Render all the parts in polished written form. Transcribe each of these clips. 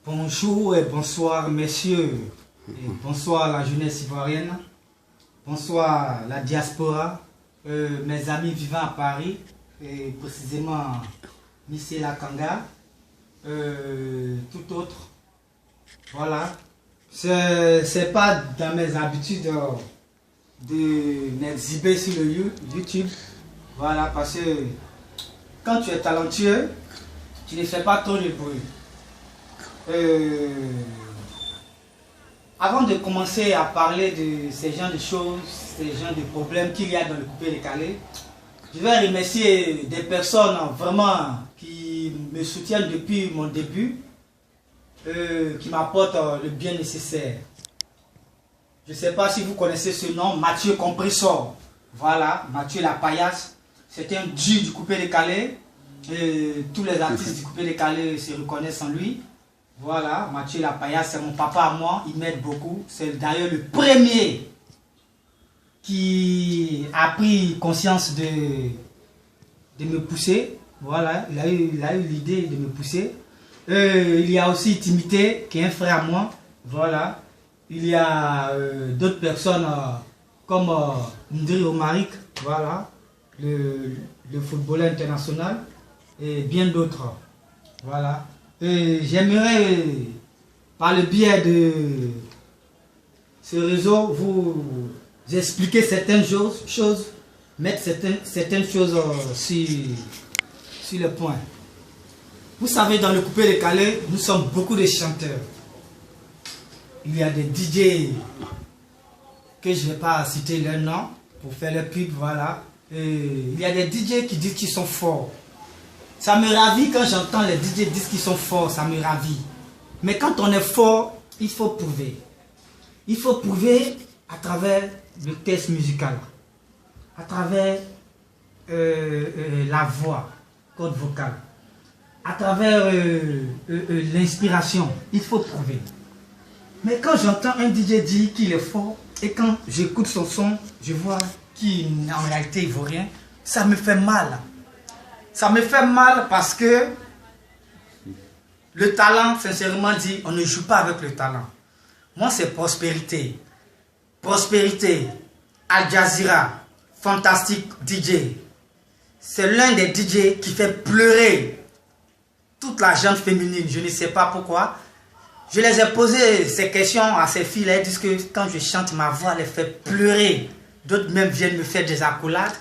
Bonjour et bonsoir messieurs, et bonsoir la jeunesse ivoirienne, bonsoir la diaspora, mes amis vivant à Paris, et précisément Missé Lakanga, tout autre. Voilà, c'est pas dans mes habitudes de m'exhiber sur le YouTube. Voilà, parce que quand tu es talentueux, tu ne fais pas trop de bruit. Avant de commencer à parler de ces genres de choses, ces genres de problèmes qu'il y a dans le coupé-décalé, je vais remercier des personnes vraiment qui me soutiennent depuis mon début, qui m'apportent le bien nécessaire. Je ne sais pas si vous connaissez ce nom, Mathieu Compressor. Voilà, Mathieu la paillasse. C'est un dieu du coupé-décalé. Tous les artistes du coupé-décalé se reconnaissent en lui. Voilà, Mathieu la paillasse, c'est mon papa à moi, il m'aide beaucoup. C'est d'ailleurs le premier qui a pris conscience de me pousser. Voilà, il a eu l'idée de me pousser. Il y a aussi Timité, qui est un frère à moi. Voilà, il y a d'autres personnes comme Ndri Omaric, voilà, le footballeur international, et bien d'autres. Voilà. J'aimerais, par le biais de ce réseau, vous expliquer certaines choses, mettre certaines choses sur le point. Vous savez, dans le coupé-décalé, nous sommes beaucoup de chanteurs. Il y a des DJ que je ne vais pas citer leur nom pour faire le pub, voilà. Il y a des DJ qui disent qu'ils sont forts. Ça me ravit quand j'entends les DJ dire qu'ils sont forts, ça me ravit. Mais quand on est fort, il faut prouver. Il faut prouver à travers le test musical, à travers la voix, code vocal, à travers l'inspiration. Il faut prouver. Mais quand j'entends un DJ dire qu'il est fort, et quand j'écoute son son, je vois qu'il n'est en réalité ivoirien, ça me fait mal. Ça me fait mal parce que le talent, sincèrement dit, on ne joue pas avec le talent. Moi, c'est Prospérité. Prospérité, Al Jazeera, fantastique DJ. C'est l'un des DJ qui fait pleurer toute la gente féminine. Je ne sais pas pourquoi. Je les ai posé ces questions à ces filles. Elles disent que quand je chante, ma voix les fait pleurer. D'autres même viennent me faire des accolades.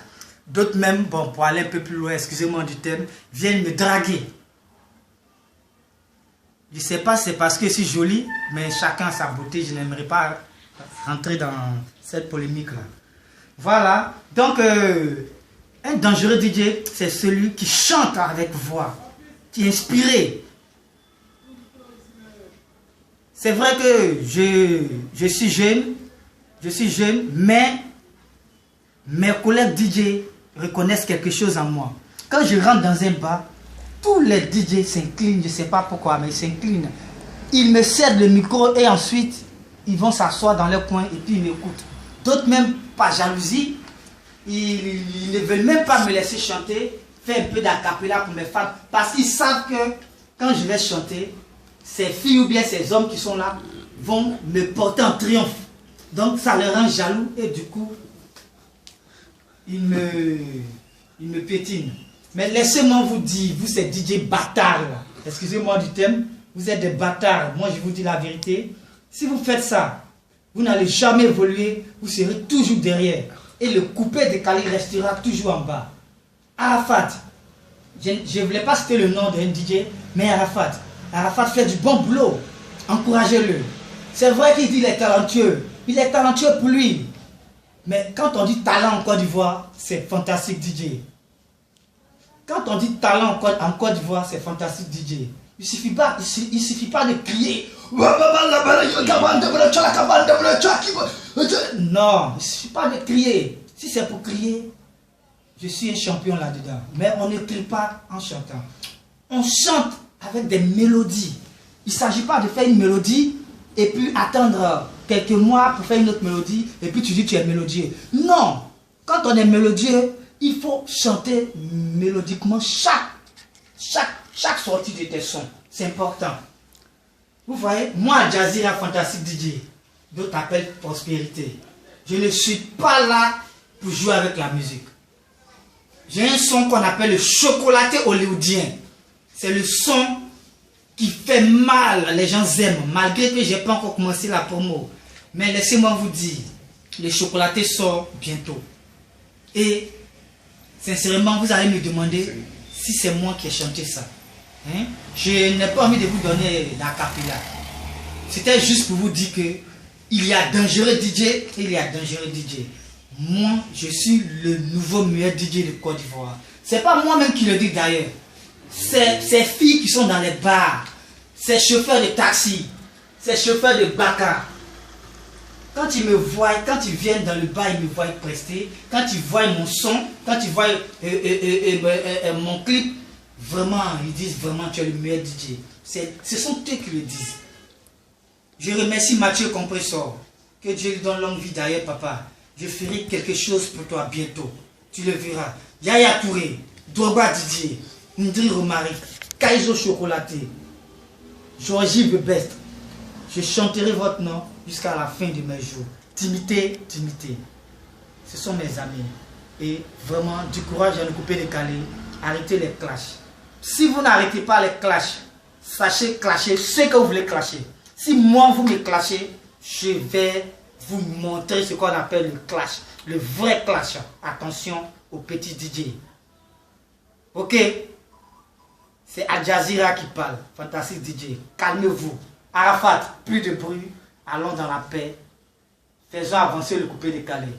D'autres même, bon, pour aller un peu plus loin, excusez-moi du thème, viennent me draguer. Je ne sais pas si c'est parce que je suis jolie, mais chacun a sa beauté. Je n'aimerais pas rentrer dans cette polémique-là. Voilà. Donc, un dangereux DJ, c'est celui qui chante avec voix, qui est inspiré. C'est vrai que je suis jeune, mais mes collègues DJ reconnaissent quelque chose en moi. Quand je rentre dans un bar, tous les DJ s'inclinent, je ne sais pas pourquoi, mais ils s'inclinent. Ils me cèdent le micro et ensuite, ils vont s'asseoir dans leur coin et puis ils m'écoutent. D'autres même, par jalousie, ils ne veulent même pas me laisser chanter, faire un peu d'acapella pour mes fans, parce qu'ils savent que quand je vais chanter, ces filles ou bien ces hommes qui sont là vont me porter en triomphe. Donc ça les rend jaloux et du coup, ils me pétinent. Mais laissez-moi vous dire, vous ces DJ bâtards, excusez-moi du thème, vous êtes des bâtards. Moi je vous dis la vérité, si vous faites ça, vous n'allez jamais évoluer, vous serez toujours derrière. Et le coupé-décalé restera toujours en bas. Arafat, je ne voulais pas citer le nom d'un DJ, mais Arafat fait du bon boulot. Encouragez-le. C'est vrai qu'il dit qu'il est talentueux. Il est talentueux pour lui. Mais quand on dit talent en Côte d'Ivoire, c'est fantastique DJ. Quand on dit talent en Côte d'Ivoire, c'est fantastique DJ. Il suffit pas de crier. Non, il ne suffit pas de crier. Si c'est pour crier, je suis un champion là-dedans. Mais on ne crie pas en chantant. On chante avec des mélodies. Il ne s'agit pas de faire une mélodie et puis attendre quelques mois pour faire une autre mélodie et puis tu dis que tu es mélodieux. Non, quand on est mélodieux, il faut chanter mélodiquement chaque sortie de tes sons. C'est important. Vous voyez, moi, Jazeera Fantastic DJ, d'autres appellent prospérité. Je ne suis pas là pour jouer avec la musique. J'ai un son qu'on appelle le chocolaté hollywoodien. C'est le son qui fait mal, les gens aiment, malgré que je n'ai pas encore commencé la promo. Mais laissez-moi vous dire, le chocolaté sort bientôt. Et sincèrement, vous allez me demander si c'est moi qui ai chanté ça. Hein? Je n'ai pas envie de vous donner la capilla. C'était juste pour vous dire que il y a dangereux DJ et il y a dangereux DJ. Moi, je suis le nouveau meilleur DJ de Côte d'Ivoire. C'est pas moi-même qui le dis d'ailleurs. C'est ces filles qui sont dans les bars, ces chauffeurs de taxi, ces chauffeurs de baka. Quand ils me voient, quand ils viennent dans le bar, ils me voient prester. Quand ils voient mon son, quand ils voient mon clip, vraiment, ils disent vraiment tu es le meilleur DJ. Ce sont eux qui le disent. Je remercie Mathieu Compressor. Que Dieu lui donne longue vie d'ailleurs, papa. Je ferai quelque chose pour toi bientôt. Tu le verras. Yaya Touré, Drogba Didier, Ndri Romaric, Kaizo Chocolaté, Georgie The Best. Je chanterai votre nom jusqu'à la fin de mes jours. Timité, Timité. Ce sont mes amis. Et vraiment, du courage à nous couper les calés. Arrêtez les clashs. Si vous n'arrêtez pas les clashs, sachez clasher ce que vous voulez clasher. Si moi vous me clashez, je vais vous montrer ce qu'on appelle le clash. Le vrai clash. Attention aux petits DJ. Ok? C'est Al Jazeera qui parle. Fantastic DJ. Calmez-vous. Arafat, plus de bruit. Allons dans la paix. Faisons avancer le coupé décalé.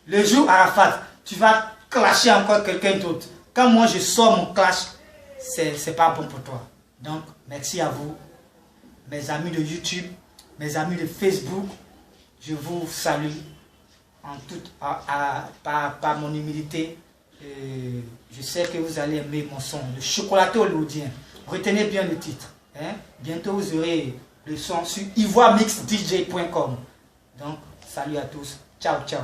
Le jour Arafat, tu vas clasher encore quelqu'un d'autre. Quand moi je sors mon clash, c'est pas bon pour toi. Donc, merci à vous. Mes amis de YouTube, mes amis de Facebook, je vous salue en toute, par mon humilité. Je sais que vous allez aimer mon son, le chocolaté hollywoodien. Retenez bien le titre. Hein? Bientôt vous aurez le son sur ivoiremixdj.com. Donc, salut à tous. Ciao, ciao.